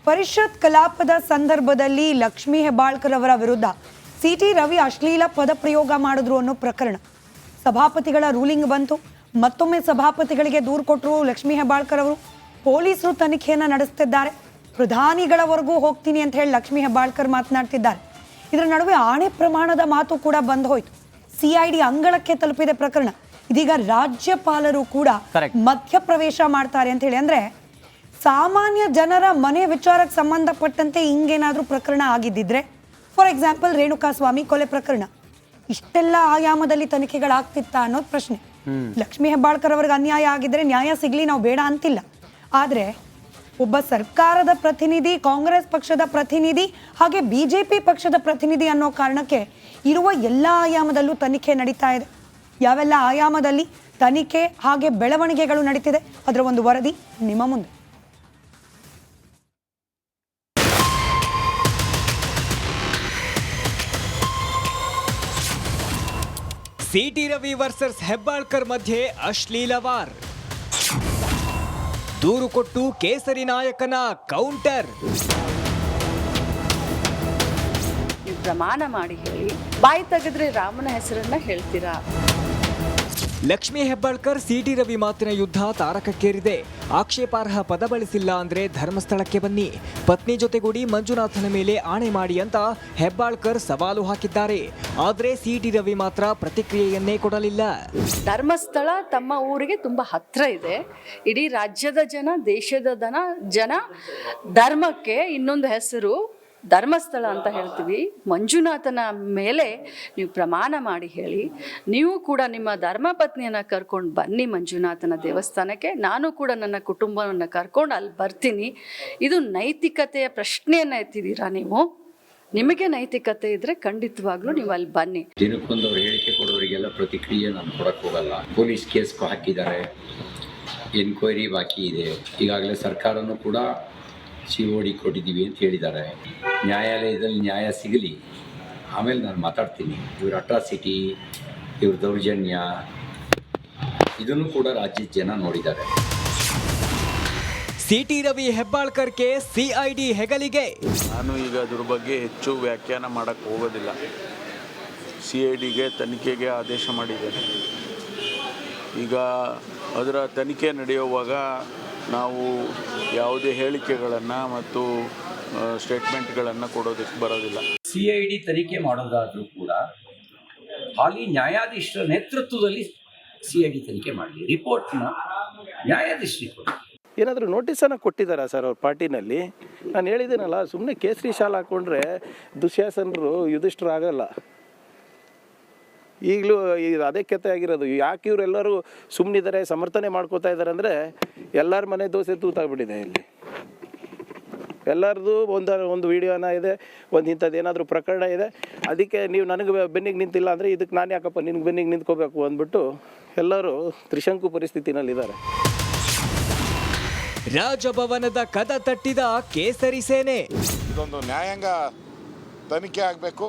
ಪರಿಷತ್ ಕಲಾಪದ ಸಂದರ್ಭದಲ್ಲಿ ಲಕ್ಷ್ಮೀ ಹೆಬ್ಬಾಳ್ಕರ್ ಅವರ ವಿರುದ್ಧ ಸಿಟಿ ರವಿ ಅಶ್ಲೀಲ ಪದಪ್ರಯೋಗ ಮಾಡಿದ್ರು ಅನ್ನೋ ಪ್ರಕರಣ. ಸಭಾಪತಿಗಳ ರೂಲಿಂಗ್ ಬಂತು. ಮತ್ತೊಮ್ಮೆ ಸಭಾಪತಿಗಳಿಗೆ ದೂರು ಕೊಟ್ಟರು ಲಕ್ಷ್ಮೀ ಹೆಬ್ಬಾಳ್ಕರ್ ಅವರು. ಪೊಲೀಸರು ತನಿಖೆಯನ್ನು ನಡೆಸುತ್ತಿದ್ದಾರೆ. ಪ್ರಧಾನಿಗಳವರೆಗೂ ಹೋಗ್ತೀನಿ ಅಂತ ಹೇಳಿ ಲಕ್ಷ್ಮೀ ಹೆಬ್ಬಾಳ್ಕರ್ ಮಾತನಾಡ್ತಿದ್ದಾರೆ. ಇದರ ನಡುವೆ ಆಣೆ ಪ್ರಮಾಣದ ಮಾತು ಕೂಡ ಬಂದು ಹೋಯಿತು. ಸಿಐಡಿ ಅಂಗಳಕ್ಕೆ ತಲುಪಿದೆ ಪ್ರಕರಣ. ಇದೀಗ ರಾಜ್ಯಪಾಲರು ಕೂಡ ಮಧ್ಯಪ್ರವೇಶ ಮಾಡ್ತಾರೆ ಅಂತ ಹೇಳಿ, ಅಂದ್ರೆ ಸಾಮಾನ್ಯ ಜನರ ಮನೆ ವಿಚಾರಕ್ಕೆ ಸಂಬಂಧಪಟ್ಟಂತೆ ಹಿಂಗೇನಾದ್ರೂ ಪ್ರಕರಣ ಆಗಿದ್ದಿದ್ರೆ, ಫಾರ್ ಎಕ್ಸಾಂಪಲ್ ರೇಣುಕಾಸ್ವಾಮಿ ಕೊಲೆ ಪ್ರಕರಣ, ಇಷ್ಟೆಲ್ಲ ಆಯಾಮದಲ್ಲಿ ತನಿಖೆಗಳಾಗ್ತಿತ್ತಾ ಅನ್ನೋದು ಪ್ರಶ್ನೆ. ಲಕ್ಷ್ಮೀ ಹೆಬ್ಬಾಳ್ಕರ್ ಅವ್ರಿಗೆ ಅನ್ಯಾಯ ಆಗಿದ್ರೆ ನ್ಯಾಯ ಸಿಗ್ಲಿ, ನಾವು ಬೇಡ ಅಂತಿಲ್ಲ. ಆದ್ರೆ ಒಬ್ಬ ಸರ್ಕಾರದ ಪ್ರತಿನಿಧಿ, ಕಾಂಗ್ರೆಸ್ ಪಕ್ಷದ ಪ್ರತಿನಿಧಿ, ಹಾಗೆ ಬಿಜೆಪಿ ಪಕ್ಷದ ಪ್ರತಿನಿಧಿ ಅನ್ನೋ ಕಾರಣಕ್ಕೆ ಇರುವ ಎಲ್ಲ ಆಯಾಮದಲ್ಲೂ ತನಿಖೆ ನಡೀತಾ ಇದೆ. ಯಾವೆಲ್ಲ ಆಯಾಮದಲ್ಲಿ ತನಿಖೆ ಹಾಗೆ ಬೆಳವಣಿಗೆಗಳು ನಡೀತಿದೆ ಅದರ ಒಂದು ವರದಿ ನಿಮ್ಮ ಮುಂದೆ. ಸಿಟಿ ರವಿ ವರ್ಸಸ್ ಹೆಬ್ಬಾಳ್ಕರ್ ಮಧ್ಯೆ ಅಶ್ಲೀಲ ವಾರ್. ದೂರು ಕೊಟ್ಟು ಕೇಸರಿ ನಾಯಕನ ಕೌಂಟರ್. ನೀವು ಪ್ರಮಾಣ ಮಾಡಿ ಹೇಳಿ, ಬಾಯಿ ತೆಗೆದ್ರೆ ರಾಮನ ಹೆಸರನ್ನ ಹೇಳ್ತೀರಾ? ಲಕ್ಷ್ಮೀ ಹೆಬ್ಬಾಳ್ಕರ್ ಸಿಟಿ ರವಿ ಮಾತಿನ ಯುದ್ಧ ತಾರಕಕ್ಕೇರಿದೆ. ಆಕ್ಷೇಪಾರ್ಹ ಪದ ಬಳಸಿಲ್ಲ ಅಂದ್ರೆ ಧರ್ಮಸ್ಥಳಕ್ಕೆ ಬನ್ನಿ, ಪತ್ನಿ ಜೊತೆಗೂಡಿ ಮಂಜುನಾಥನ ಮೇಲೆ ಆಣೆ ಮಾಡಿ ಅಂತ ಹೆಬ್ಬಾಳ್ಕರ್ ಸವಾಲು ಹಾಕಿದ್ದಾರೆ. ಆದ್ರೆ ಸಿಟಿ ರವಿ ಮಾತ್ರ ಪ್ರತಿಕ್ರಿಯೆಯನ್ನೇ ಕೊಡಲಿಲ್ಲ. ಧರ್ಮಸ್ಥಳ ತಮ್ಮ ಊರಿಗೆ ತುಂಬಾ ಹತ್ರ ಇದೆ. ಇಡೀ ರಾಜ್ಯದ ಜನ, ದೇಶದ ಜನ ಧರ್ಮಕ್ಕೆ ಇನ್ನೊಂದು ಹೆಸರು ಧರ್ಮಸ್ಥಳ ಅಂತ ಹೇಳ್ತೀವಿ. ಮಂಜುನಾಥನ ಮೇಲೆ ನೀವು ಪ್ರಮಾಣ ಮಾಡಿ ಹೇಳಿ. ನೀವು ಕೂಡ ನಿಮ್ಮ ಧರ್ಮಪತ್ನಿಯನ್ನು ಕರ್ಕೊಂಡು ಬನ್ನಿ ಮಂಜುನಾಥನ ದೇವಸ್ಥಾನಕ್ಕೆ. ನಾನು ಕೂಡ ನನ್ನ ಕುಟುಂಬವನ್ನು ಕರ್ಕೊಂಡು ಅಲ್ಲಿ ಬರ್ತೀನಿ. ಇದು ನೈತಿಕತೆಯ ಪ್ರಶ್ನೆಯನ್ನು ಎತ್ತಿದ್ದೀರಾ ನೀವು? ನಿಮಗೆ ನೈತಿಕತೆ ಇದ್ರೆ ಖಂಡಿತವಾಗ್ಲೂ ನೀವು ಅಲ್ಲಿ ಬನ್ನಿ. ದಿನಕ್ಕೊಂದವ್ರು ಹೇಳಿಕೆ ಕೊಡೋರಿಗೆಲ್ಲ ಪ್ರತಿಕ್ರಿಯೆ ನಾನು ಕೊಡಕ್ಕೆ ಹೋಗಲ್ಲ. ಪೊಲೀಸ್ ಕೇಸ್ ಹಾಕಿದ್ದಾರೆ, ಎನ್ಕ್ವೈರಿ ಬಾಕಿ ಇದೆ. ಈಗಾಗಲೇ ಸರ್ಕಾರನೂ ಕೂಡ COD ಕೊಟ್ಟಿದ್ದೀವಿ ಅಂತ ಹೇಳಿದ್ದಾರೆ. ನ್ಯಾಯಾಲಯದಲ್ಲಿ ನ್ಯಾಯ ಸಿಗಲಿ, ಆಮೇಲೆ ನಾನು ಮಾತಾಡ್ತೀನಿ. ಇವ್ರ ಅಟ್ರಾಸಿಟಿ, ಇವ್ರ ದೌರ್ಜನ್ಯ, ಇದನ್ನು ಕೂಡ ರಾಜ್ಯದ ಜನ ನೋಡಿದ್ದಾರೆ. ಸಿಟಿ ರವಿ ಹೆಬ್ಬಾಳ್ಕರ್ಗೆ ಸಿಐಡಿ ಹೆಗಲಿಗೆ. ನಾನು ಈಗ ಅದ್ರ ಬಗ್ಗೆ ಹೆಚ್ಚು ವ್ಯಾಖ್ಯಾನ ಮಾಡೋಕ್ಕೆ ಹೋಗೋದಿಲ್ಲ. CIDಗೆ ತನಿಖೆಗೆ ಆದೇಶ ಮಾಡಿದ್ದೇನೆ. ಈಗ ಅದರ ತನಿಖೆ ನಡೆಯುವಾಗ ನಾವು ಯಾವುದೇ ಹೇಳಿಕೆಗಳನ್ನು ಮತ್ತು ಸ್ಟೇಟ್ಮೆಂಟ್ಗಳನ್ನು ಕೊಡೋದಕ್ಕೆ ಬರೋದಿಲ್ಲ. CID ತನಿಖೆ ಮಾಡೋದಾದರೂ ಕೂಡ ಹಾಲಿ ನ್ಯಾಯಾಧೀಶರ ನೇತೃತ್ವದಲ್ಲಿ CID ತನಿಖೆ ಮಾಡಲಿ. ರಿಪೋರ್ಟ್ನ ನ್ಯಾಯಾಧೀಶರಿಗೆ ಕೊಡಿ. ಏನಾದರೂ ನೋಟಿಸನ್ನು ಕೊಟ್ಟಿದ್ದಾರಾ ಸರ್ ಅವ್ರ ಪಾರ್ಟಿನಲ್ಲಿ? ನಾನು ಹೇಳಿದ್ದೀನಲ್ಲ, ಸುಮ್ಮನೆ ಕೇಸರಿ ಶಾಲ್ ಹಾಕ್ಕೊಂಡ್ರೆ ದುಶ್ಯಾಸನರು ಯುಧಿಷ್ಠರು ಆಗಲ್ಲ. ಈಗಲೂ ಅದೇ ಕತೆ ಆಗಿರೋದು. ಯಾಕೆ ಇವರೆಲ್ಲರೂ ಸುಮ್ಮನಿದ್ದಾರೆ, ಸಮರ್ಥನೆ ಮಾಡ್ಕೋತಾ ಇದ್ದಾರೆ ಅಂದರೆ ಎಲ್ಲರ ಮನೆ ದೋಸೆ ತೂತಾಗ್ಬಿಟ್ಟಿದೆ. ಇಲ್ಲಿ ಎಲ್ಲರದು ಒಂದು ವಿಡಿಯೋನ ಇದೆ, ಒಂದು ಇಂಥದ್ದು ಏನಾದರೂ ಪ್ರಕರಣ ಇದೆ. ಅದಕ್ಕೆ ನೀವು ನನಗೆ ಬೆನ್ನಿಗೆ ನಿಂತಿಲ್ಲ ಅಂದರೆ ಇದಕ್ಕೆ ನಾನು ಯಾಕಪ್ಪ ನಿನಗೆ ಬೆನ್ನಿಗೆ ನಿಂತ್ಕೋಬೇಕು ಅಂದ್ಬಿಟ್ಟು ಎಲ್ಲರೂ ತ್ರಿಶಂಕು ಪರಿಸ್ಥಿತಿನಲ್ಲಿದ್ದಾರೆ. ರಾಜಭವನದ ಕದ ತಟ್ಟಿದ ಕೇಸರಿ ಸೇನೆ. ಇದೊಂದು ನ್ಯಾಯಾಂಗ ತನಿಖೆ ಆಗಬೇಕು.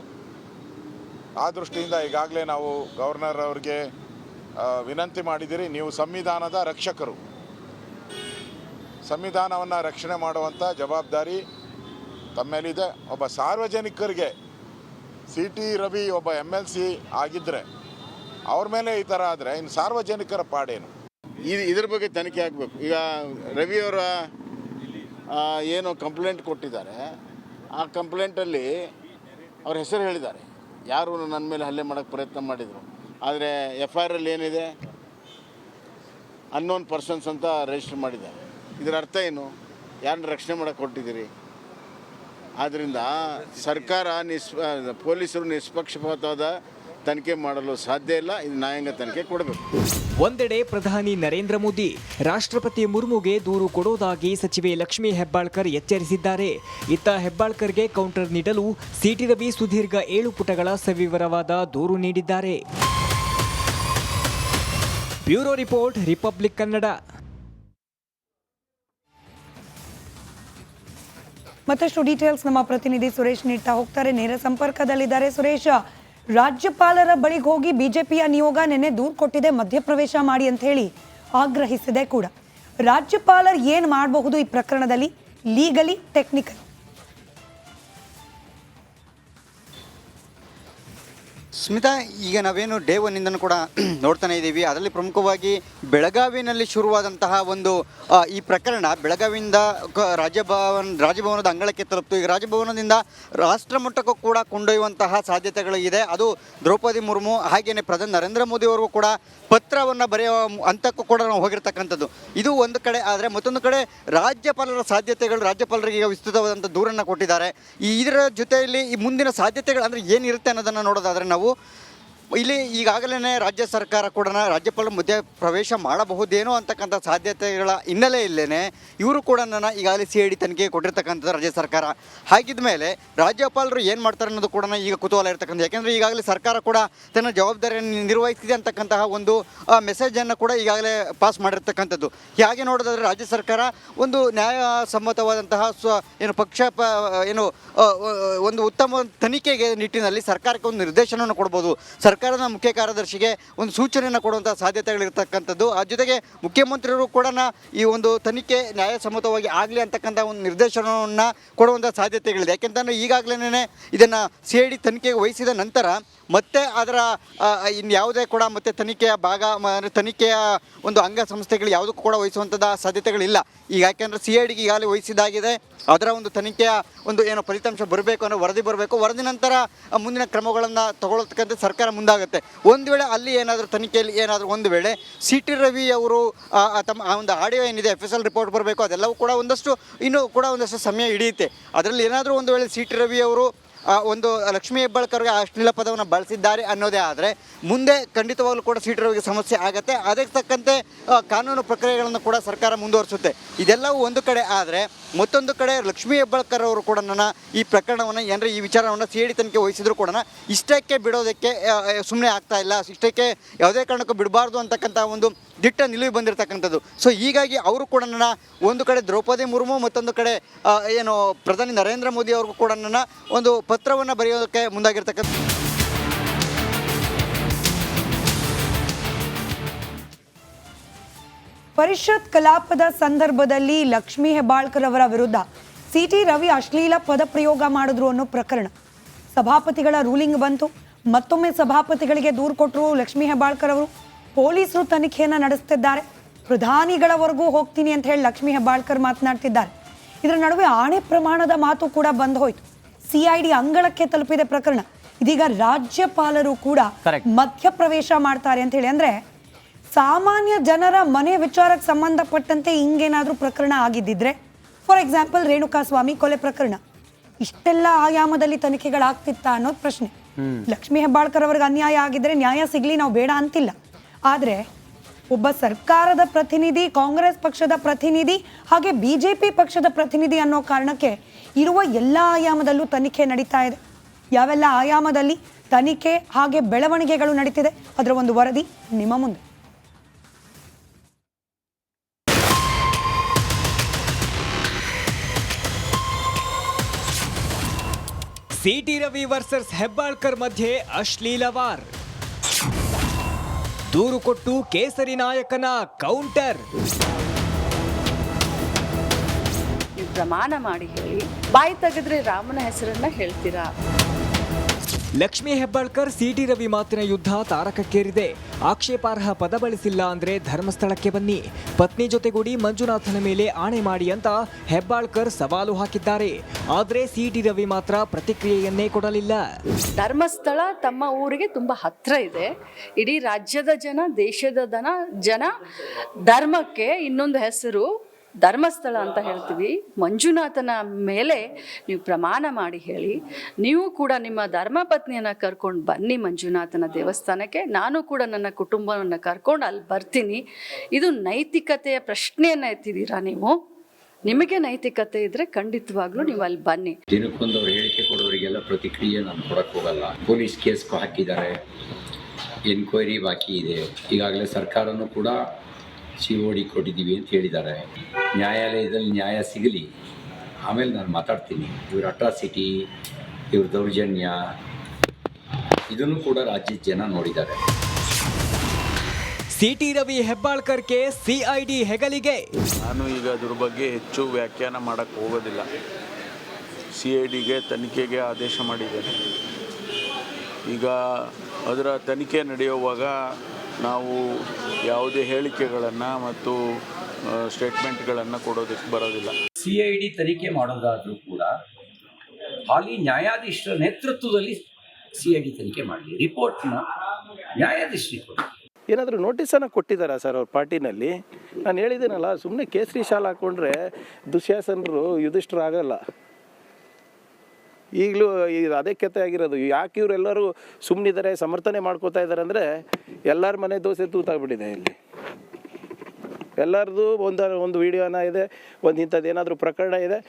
ಆ ದೃಷ್ಟಿಯಿಂದ ಈಗಾಗಲೇ ನಾವು ಗವರ್ನರ್ ಅವರಿಗೆ ವಿನಂತಿ ಮಾಡಿದ್ದೀರಿ. ನೀವು ಸಂವಿಧಾನದ ರಕ್ಷಕರು, ಸಂವಿಧಾನವನ್ನು ರಕ್ಷಣೆ ಮಾಡುವಂಥ ಜವಾಬ್ದಾರಿ ತಮ್ಮೇಲಿದೆ. ಒಬ್ಬ ಸಾರ್ವಜನಿಕರಿಗೆ ಸಿಟಿ ರವಿ ಒಬ್ಬ MLC ಆಗಿದ್ದರೆ ಅವ್ರ ಮೇಲೆ ಈ ಥರ ಆದರೆ ಇನ್ನು ಸಾರ್ವಜನಿಕರ ಪಾಡೇನು? ಇದ್ರ ಬಗ್ಗೆ ತನಿಖೆ ಆಗಬೇಕು. ಈಗ ರವಿಯವರ ಏನು ಕಂಪ್ಲೇಂಟ್ ಕೊಟ್ಟಿದ್ದಾರೆ, ಆ ಕಂಪ್ಲೇಂಟಲ್ಲಿ ಅವ್ರ ಹೆಸರು ಹೇಳಿದ್ದಾರೆ, ಯಾರು ನನ್ನ ಮೇಲೆ ಹಲ್ಲೆ ಮಾಡೋಕ್ಕೆ ಪ್ರಯತ್ನ ಮಾಡಿದರು. ಆದರೆ FIR ಏನಿದೆ, ಅನ್ನೋನ್ ಪರ್ಸನ್ಸ್ ಅಂತ ರಿಜಿಸ್ಟರ್ ಮಾಡಿದ್ದಾರೆ. ಇದರ ಅರ್ಥ ಏನು? ಯಾರನ್ನ ರಕ್ಷಣೆ ಮಾಡೋಕ್ಕೆ ಕೊಟ್ಟಿದ್ದೀರಿ? ಆದ್ದರಿಂದ ಸರ್ಕಾರ ಪೊಲೀಸರು ನಿಷ್ಪಕ್ಷಪಾತವಾದ ತನಿಖೆ ಮಾಡಲು ಸಾಧ್ಯ ಇಲ್ಲ. ಇದು ನ್ಯಾಯಾಂಗ ತನಿಖೆ ಕೊಡಬೇಕು. ಒಂದೆಡೆ ಪ್ರಧಾನಿ ನರೇಂದ್ರ ಮೋದಿ ರಾಷ್ಟ್ರಪತಿ ಮುರ್ಮುಗೆ ದೂರು ಕೊಡೋದಾಗಿ ಸಚಿವೆ ಲಕ್ಷ್ಮೀ ಹೆಬ್ಬಾಳ್ಕರ್ ಎಚ್ಚರಿಸಿದ್ದಾರೆ. ಇತ್ತ ಹೆಬ್ಬಾಳ್ಕರ್ಗೆ ಕೌಂಟರ್ ನೀಡಲು ಸಿಟಿ ರವಿ ಸುದೀರ್ಘ 7 ಪುಟಗಳ ಸವಿವರವಾದ ದೂರು ನೀಡಿದ್ದಾರೆ. Bureau report, republic Kannada. ಮತ್ತಷ್ಟು ಡೀಟೇಲ್ಸ್ ನಮ್ಮ ಪ್ರತಿನಿಧಿ ಸುರೇಶ್ ನೀಡ್ತಾ ಹೋಗ್ತಾರೆ. ನೇರ ಸಂಪರ್ಕದಲ್ಲಿದ್ದಾರೆ ಸುರೇಶ್. ರಾಜ್ಯಪಾಲರ ಬಳಿಗೆ ಹೋಗಿ ಬಿಜೆಪಿಯ ನಿಯೋಗ ನಿನ್ನೆ ದೂರು ಕೊಟ್ಟಿದೆ, ಮಧ್ಯಪ್ರವೇಶ ಮಾಡಿ ಅಂತ ಹೇಳಿ ಆಗ್ರಹಿಸಿದೆ ಕೂಡ. ರಾಜ್ಯಪಾಲರು ಏನು ಮಾಡಬಹುದು ಈ ಪ್ರಕರಣದಲ್ಲಿ? Legally, technically. ಸ್ಮಿತಾ, ಈಗ ನಾವೇನು ಡೇ ಒನ್ನಿಂದನೂ ಕೂಡ ನೋಡ್ತಾನೆ ಇದ್ದೀವಿ. ಅದರಲ್ಲಿ ಪ್ರಮುಖವಾಗಿ ಬೆಳಗಾವಿನಲ್ಲಿ ಶುರುವಾದಂತಹ ಒಂದು ಈ ಪ್ರಕರಣ ಬೆಳಗಾವಿಯಿಂದ ರಾಜಭವನದ ಅಂಗಳಕ್ಕೆ ತಲುಪಿತು. ಈಗ ರಾಜಭವನದಿಂದ ರಾಷ್ಟ್ರಮಟ್ಟಕ್ಕೂ ಕೂಡ ಕೊಂಡೊಯ್ಯುವಂತಹ ಸಾಧ್ಯತೆಗಳಿದೆ. ಅದು ದ್ರೌಪದಿ ಮುರ್ಮು ಹಾಗೆಯೇ ಪ್ರಧಾನಿ ನರೇಂದ್ರ ಮೋದಿ ಅವರಿಗೂ ಕೂಡ ಪತ್ರವನ್ನು ಬರೆಯುವ ಹಂತಕ್ಕೂ ಕೂಡ ನಾವು ಹೋಗಿರ್ತಕ್ಕಂಥದ್ದು. ಇದು ಒಂದು ಕಡೆ. ಆದರೆ ಮತ್ತೊಂದು ಕಡೆ ರಾಜ್ಯಪಾಲರ ಸಾಧ್ಯತೆಗಳು, ರಾಜ್ಯಪಾಲರಿಗೆ ಈಗ ವಿಸ್ತೃತವಾದಂಥ ದೂರನ್ನು ಕೊಟ್ಟಿದ್ದಾರೆ. ಇದರ ಜೊತೆಯಲ್ಲಿ ಈ ಮುಂದಿನ ಸಾಧ್ಯತೆಗಳು ಅಂದರೆ ಏನಿರುತ್ತೆ ಅನ್ನೋದನ್ನು ನೋಡೋದಾದರೆ ನಾವು ಇಲ್ಲಿ ಈಗಾಗಲೇ ರಾಜ್ಯ ಸರ್ಕಾರ ಕೂಡ ರಾಜ್ಯಪಾಲರ ಮಧ್ಯೆ ಪ್ರವೇಶ ಮಾಡಬಹುದೇನೋ ಅಂತಕ್ಕಂಥ ಸಾಧ್ಯತೆಗಳ ಹಿನ್ನೆಲೆಯಲ್ಲೇ ಇವರು ಕೂಡ ಈಗಾಗಲೇ CID ತನಿಖೆ ಕೊಟ್ಟಿರ್ತಕ್ಕಂಥದ್ದು ರಾಜ್ಯ ಸರ್ಕಾರ. ಹಾಗಿದ್ದ ಮೇಲೆ ರಾಜ್ಯಪಾಲರು ಏನು ಮಾಡ್ತಾರೆ ಅನ್ನೋದು ಕೂಡ ಈಗ ಕುತೂಹಲ ಇರ್ತಕ್ಕಂಥ. ಯಾಕೆಂದರೆ ಈಗಾಗಲೇ ಸರ್ಕಾರ ಕೂಡ ತನ್ನ ಜವಾಬ್ದಾರಿಯನ್ನು ನಿರ್ವಹಿಸಿದೆ ಅಂತಕ್ಕಂತಹ ಒಂದು ಮೆಸೇಜನ್ನು ಕೂಡ ಈಗಾಗಲೇ ಪಾಸ್ ಮಾಡಿರ್ತಕ್ಕಂಥದ್ದು. ಹಾಗೆ ನೋಡೋದಾದರೆ ರಾಜ್ಯ ಸರ್ಕಾರ ಒಂದು ನ್ಯಾಯಸಮ್ಮತವಾದಂತಹ ಒಂದು ಉತ್ತಮ ತನಿಖೆಗೆ ನಿಟ್ಟಿನಲ್ಲಿ ಸರ್ಕಾರಕ್ಕೆ ಒಂದು ನಿರ್ದೇಶನವನ್ನು ಕೊಡ್ಬೋದು. ಸರ್ಕಾರದ ಮುಖ್ಯ ಕಾರ್ಯದರ್ಶಿಗೆ ಒಂದು ಸೂಚನೆಯನ್ನು ಕೊಡುವಂಥ ಸಾಧ್ಯತೆಗಳಿರ್ತಕ್ಕಂಥದ್ದು. ಆ ಜೊತೆಗೆ ಮುಖ್ಯಮಂತ್ರಿಗಳು ಕೂಡ ಈ ಒಂದು ತನಿಖೆ ನ್ಯಾಯಸಮ್ಮತವಾಗಿ ಆಗಲಿ ಅಂತಕ್ಕಂಥ ಒಂದು ನಿರ್ದೇಶನವನ್ನು ಕೊಡುವಂಥ ಸಾಧ್ಯತೆಗಳಿದೆ. ಯಾಕೆಂತಂದರೆ ಈಗಾಗಲೇ ಇದನ್ನು CID ತನಿಖೆಗೆ ವಹಿಸಿದ ನಂತರ ಮತ್ತೆ ಅದರ ಇನ್ಯಾವುದೇ ಕೂಡ ಮತ್ತೆ ತನಿಖೆಯ ತನಿಖೆಯ ಒಂದು ಅಂಗಸಂಸ್ಥೆಗಳು ಯಾವುದಕ್ಕೂ ಕೂಡ ವಹಿಸುವಂಥದ್ದು ಸಾಧ್ಯತೆಗಳಿಲ್ಲ. ಈಗ ಯಾಕೆಂದರೆ CIDಗೆ ಈಗಾಗಲೇ ವಹಿಸಿದಾಗಿದೆ. ಅದರ ಒಂದು ತನಿಖೆಯ ಒಂದು ಫಲಿತಾಂಶ ಬರಬೇಕು ಅನ್ನೋ ವರದಿ ಬರಬೇಕು. ವರದಿ ನಂತರ ಮುಂದಿನ ಕ್ರಮಗಳನ್ನು ತಗೊಳ್ಳತಕ್ಕಂಥ ಸರ್ಕಾರ ಮುಂದಾಗುತ್ತೆ. ಒಂದು ವೇಳೆ ಅಲ್ಲಿ ಏನಾದರೂ ತನಿಖೆಯಲ್ಲಿ ಏನಾದರೂ ಒಂದು ವೇಳೆ CT ರವಿ ಅವರು ತಮ್ಮ ಒಂದು ಆಡಿಯೋ ಏನಿದೆ FSL ರಿಪೋರ್ಟ್ ಬರಬೇಕು, ಅದೆಲ್ಲವೂ ಕೂಡ ಇನ್ನೂ ಕೂಡ ಒಂದಷ್ಟು ಸಮಯ ಹಿಡಿಯುತ್ತೆ. ಅದರಲ್ಲಿ ಏನಾದರೂ ಒಂದು ವೇಳೆ CT ರವಿ ಅವರು ಒಂದು ಲಕ್ಷ್ಮೀ ಹೆಬ್ಬಾಳ್ಕರ್ಗೆ ಅಶ್ಲೀಲ ಪದವನ್ನು ಬಳಸಿದ್ದಾರೆ ಅನ್ನೋದೇ ಆದರೆ ಮುಂದೆ ಖಂಡಿತವಾಗಲೂ ಕೂಡ CT ರವಿಗೆ ಸಮಸ್ಯೆ ಆಗುತ್ತೆ. ಅದಕ್ಕೆ ತಕ್ಕಂತೆ ಕಾನೂನು ಪ್ರಕ್ರಿಯೆಗಳನ್ನು ಕೂಡ ಸರ್ಕಾರ ಮುಂದುವರಿಸುತ್ತೆ. ಇದೆಲ್ಲವೂ ಒಂದು ಕಡೆ. ಆದರೆ ಮತ್ತೊಂದು ಕಡೆ ಲಕ್ಷ್ಮೀ ಹೆಬ್ಬಾಳ್ಕರ್ ಅವರು ಕೂಡ ಈ ಪ್ರಕರಣವನ್ನು ಈ ವಿಚಾರವನ್ನು CID ತನಿಖೆ ವಹಿಸಿದ್ರು ಕೂಡ ಇಷ್ಟಕ್ಕೆ ಬಿಡೋದಕ್ಕೆ ಸುಮ್ಮನೆ ಆಗ್ತಾ ಇಲ್ಲ. ಇಷ್ಟಕ್ಕೆ ಯಾವುದೇ ಕಾರಣಕ್ಕೂ ಬಿಡಬಾರ್ದು ಅಂತಕ್ಕಂಥ ಒಂದು ದಿಟ್ಟ ನಿಲುವು ಬಂದಿರತಕ್ಕಂಥದ್ದು. ಸೊ ಹೀಗಾಗಿ ಅವರು ಕೂಡ ಒಂದು ಕಡೆ ದ್ರೌಪದಿ ಮುರ್ಮು, ಮತ್ತೊಂದು ಕಡೆ ಪ್ರಧಾನಿ ನರೇಂದ್ರ ಮೋದಿ ಅವ್ರಿಗೂ ಕೂಡ ಒಂದು ಪತ್ರವನ್ನು ಬರೆಯೋದಕ್ಕೆ ಮುಂದಾಗಿರ್ತಕ್ಕಂಥ. ಪರಿಷತ್ ಕಲಾಪದ ಸಂದರ್ಭದಲ್ಲಿ ಲಕ್ಷ್ಮೀ ಹೆಬ್ಬಾಳ್ಕರ್ ಅವರ ವಿರುದ್ಧ CT ರವಿ ಅಶ್ಲೀಲ ಪದ ಪ್ರಯೋಗ ಮಾಡಿದ್ರು ಅನ್ನೋ ಪ್ರಕರಣ. ಸಭಾಪತಿಗಳ ರೂಲಿಂಗ್ ಬಂತು. ಮತ್ತೊಮ್ಮೆ ಸಭಾಪತಿಗಳಿಗೆ ದೂರು ಕೊಟ್ಟರು ಲಕ್ಷ್ಮೀ ಹೆಬ್ಬಾಳ್ಕರ್ ಅವರು. ಪೊಲೀಸರು ತನಿಖೆಯನ್ನು ನಡೆಸ್ತಿದ್ದಾರೆ. ಪ್ರಧಾನಿಗಳವರೆಗೂ ಹೋಗ್ತೀನಿ ಅಂತ ಹೇಳಿ ಲಕ್ಷ್ಮೀ ಹೆಬ್ಬಾಳ್ಕರ್ ಮಾತನಾಡ್ತಿದ್ದಾರೆ. ಇದರ ನಡುವೆ ಆಣೆ ಪ್ರಮಾಣದ ಮಾತು ಕೂಡ ಬಂದು ಹೋಯಿತು. CID ಅಂಗಳಕ್ಕೆ ತಲುಪಿದೆ ಪ್ರಕರಣ. ಇದೀಗ ರಾಜ್ಯಪಾಲರು ಕೂಡ ಮಧ್ಯಪ್ರವೇಶ ಮಾಡ್ತಾರೆ ಅಂತ ಹೇಳಿ, ಅಂದ್ರೆ ಸಾಮಾನ್ಯ ಜನರ ಮನೆ ವಿಚಾರಕ್ಕೆ ಸಂಬಂಧಪಟ್ಟಂತೆ ಹಿಂಗೇನಾದ್ರೂ ಪ್ರಕರಣ ಆಗಿದ್ದಿದ್ರೆ, ಫಾರ್ ಎಕ್ಸಾಂಪಲ್ ರೇಣುಕಾಸ್ವಾಮಿ ಕೊಲೆ ಪ್ರಕರಣ, ಇಷ್ಟೆಲ್ಲ ಆಯಾಮದಲ್ಲಿ ತನಿಖೆಗಳಾಗ್ತಿತ್ತಾ ಅನ್ನೋದು ಪ್ರಶ್ನೆ. ಲಕ್ಷ್ಮೀ ಹೆಬ್ಬಾಳ್ಕರ್ ಅವ್ರಿಗೆ ಅನ್ಯಾಯ ಆಗಿದ್ರೆ ನ್ಯಾಯ ಸಿಗ್ಲಿ, ನಾವು ಬೇಡ ಅಂತಿಲ್ಲ. ಆದರೆ ಒಬ್ಬ ಸರ್ಕಾರದ ಪ್ರತಿನಿಧಿ, ಕಾಂಗ್ರೆಸ್ ಪಕ್ಷದ ಪ್ರತಿನಿಧಿ, ಹಾಗೆ BJP ಪಕ್ಷದ ಪ್ರತಿನಿಧಿ ಅನ್ನೋ ಕಾರಣಕ್ಕೆ ಇರುವ ಎಲ್ಲ ಆಯಾಮದಲ್ಲೂ ತನಿಖೆ ನಡೀತಾ ಇದೆ. ಯಾವೆಲ್ಲ ಆಯಾಮದಲ್ಲಿ ತನಿಖೆ ಹಾಗೆ ಬೆಳವಣಿಗೆಗಳು ನಡೀತಿದೆ ಅದರ ಒಂದು ವರದಿ ನಿಮ್ಮ ಮುಂದೆ. CT ರವಿ ವರ್ಸಸ್ ಹೆಬ್ಬಾಳ್ಕರ್ ಮಧ್ಯೆ ಅಶ್ಲೀಲ ವಾರ್. ದೂರು ಕೊಟ್ಟು ಕೇಸರಿ ನಾಯಕನ ಕೌಂಟರ್. ನೀವು ಪ್ರಮಾಣ ಮಾಡಿ ಹೇಳಿ, ಬಾಯಿ ತೆಗೆದ್ರೆ ರಾಮನ ಹೆಸರನ್ನ ಹೇಳ್ತೀರಾ? ಲಕ್ಷ್ಮೀ ಹೆಬ್ಬಾಳ್ಕರ್ CT ರವಿ ಮಾತಿನ ಯುದ್ಧ ತಾರಕಕ್ಕೇರಿದೆ. ಆಕ್ಷೇಪಾರ್ಹ ಪದ ಬಳಸಿಲ್ಲ ಅಂದ್ರೆ ಧರ್ಮಸ್ಥಳಕ್ಕೆ ಬನ್ನಿ, ಪತ್ನಿ ಜೊತೆಗೂಡಿ ಮಂಜುನಾಥನ ಮೇಲೆ ಆಣೆ ಮಾಡಿ ಅಂತ ಹೆಬ್ಬಾಳ್ಕರ್ ಸವಾಲು ಹಾಕಿದ್ದಾರೆ. ಆದ್ರೆ CT ರವಿ ಮಾತ್ರ ಪ್ರತಿಕ್ರಿಯೆಯನ್ನೇ ಕೊಡಲಿಲ್ಲ. ಧರ್ಮಸ್ಥಳ ತಮ್ಮ ಊರಿಗೆ ತುಂಬಾ ಹತ್ರ ಇದೆ. ಇಡೀ ರಾಜ್ಯದ ಜನ, ದೇಶದ ಜನ ಧರ್ಮಕ್ಕೆ ಇನ್ನೊಂದು ಹೆಸರು ಧರ್ಮಸ್ಥಳ ಅಂತ ಹೇಳ್ತೀವಿ. ಮಂಜುನಾಥನ ಮೇಲೆ ನೀವು ಪ್ರಮಾಣ ಮಾಡಿ ಹೇಳಿ. ನೀವು ಕೂಡ ನಿಮ್ಮ ಧರ್ಮಪತ್ನಿಯನ್ನು ಕರ್ಕೊಂಡು ಬನ್ನಿ ಮಂಜುನಾಥನ ದೇವಸ್ಥಾನಕ್ಕೆ. ನಾನು ಕೂಡ ನನ್ನ ಕುಟುಂಬವನ್ನು ಕರ್ಕೊಂಡು ಅಲ್ಲಿ ಬರ್ತೀನಿ. ಇದು ನೈತಿಕತೆಯ ಪ್ರಶ್ನೆಯನ್ನು ಎತ್ತಿದ್ದೀರಾ ನೀವು? ನಿಮಗೆ ನೈತಿಕತೆ ಇದ್ರೆ ಖಂಡಿತವಾಗ್ಲೂ ನೀವು ಅಲ್ಲಿ ಬನ್ನಿ. ದಿನಕ್ಕೊಂದು ಅವ್ರು ಹೇಳಿಕೆ ಕೊಡೋರಿಗೆಲ್ಲ ಪ್ರತಿಕ್ರಿಯೆ ನಾನು ಕೊಡಕ್ಕೆ ಹೋಗಲ್ಲ. ಪೊಲೀಸ್ ಕೇಸ್ ಹಾಕಿದ್ದಾರೆ, ಎನ್ಕ್ವೈರಿ ಬಾಕಿ ಇದೆ. ಈಗಾಗಲೇ ಸರ್ಕಾರನೂ ಕೂಡ COD ಕೊಟ್ಟಿದ್ದೀವಿ ಅಂತ ಹೇಳಿದ್ದಾರೆ. ನ್ಯಾಯಾಲಯದಲ್ಲಿ ನ್ಯಾಯ ಸಿಗಲಿ, ಆಮೇಲೆ ನಾನು ಮಾತಾಡ್ತೀನಿ. ಇವ್ರ ಅಟ್ರಾಸಿಟಿ, ಇವ್ರ ದೌರ್ಜನ್ಯ, ಇದನ್ನು ಕೂಡ ರಾಜ್ಯದ ಜನ ನೋಡಿದ್ದಾರೆ. ಸಿಟಿ ರವಿ ಹೆಬ್ಬಾಳ್ಕರ್ಗೆ ಸಿಐಡಿ ಹೆಗಲಿಗೆ. ನಾನು ಈಗ ಅದ್ರ ಬಗ್ಗೆ ಹೆಚ್ಚು ವ್ಯಾಖ್ಯಾನ ಮಾಡೋಕ್ಕೆ ಹೋಗೋದಿಲ್ಲ. CIDಗೆ ತನಿಖೆಗೆ ಆದೇಶ ಮಾಡಿದ್ದೇನೆ. ಈಗ ಅದರ ತನಿಖೆ ನಡೆಯುವಾಗ ನಾವು ಯಾವುದೇ ಹೇಳಿಕೆಗಳನ್ನು ಮತ್ತು ಸ್ಟೇಟ್ಮೆಂಟ್ಗಳನ್ನು ಕೊಡೋದಕ್ಕೆ ಬರೋದಿಲ್ಲ. CID ತನಿಖೆ ಮಾಡೋದಾದರೂ ಕೂಡ ಹಾಲಿ ನ್ಯಾಯಾಧೀಶರ ನೇತೃತ್ವದಲ್ಲಿ CID ತನಿಖೆ ಮಾಡಲಿ, ರಿಪೋರ್ಟ್ನ ನ್ಯಾಯಾಧೀಶರಿಗೆ ಕೊಡಿ. ಏನಾದರೂ ನೋಟಿಸನ್ನು ಕೊಟ್ಟಿದ್ದಾರಾ ಸರ್ ಅವ್ರ ಪಾರ್ಟಿನಲ್ಲಿ? ನಾನು ಹೇಳಿದ್ದೀನಲ್ಲ, ಸುಮ್ಮನೆ ಕೇಸರಿ ಶಾಲ್ ಹಾಕ್ಕೊಂಡ್ರೆ ದುಶ್ಯಾಸನರು ಯುಧಿಷ್ಠರು ಆಗಲ್ಲ. ಈಗಲೂ ಅದೇ ಕತೆ ಆಗಿರೋದು. ಯಾಕೆ ಇವರೆಲ್ಲರೂ ಸುಮ್ಮನಿದ್ದಾರೆ, ಸಮರ್ಥನೆ ಮಾಡ್ಕೋತಾ ಇದ್ದಾರೆ ಅಂದರೆ ಎಲ್ಲರ ಮನೆ ದೋಸೆ ತೂತಾಗ್ಬಿಟ್ಟಿದೆ. ಇಲ್ಲಿ ಎಲ್ಲರದು ಒಂದು ವಿಡಿಯೋನ ಇದೆ, ಒಂದು ಇಂಥದ್ದು ಏನಾದರೂ ಪ್ರಕರಣ ಇದೆ.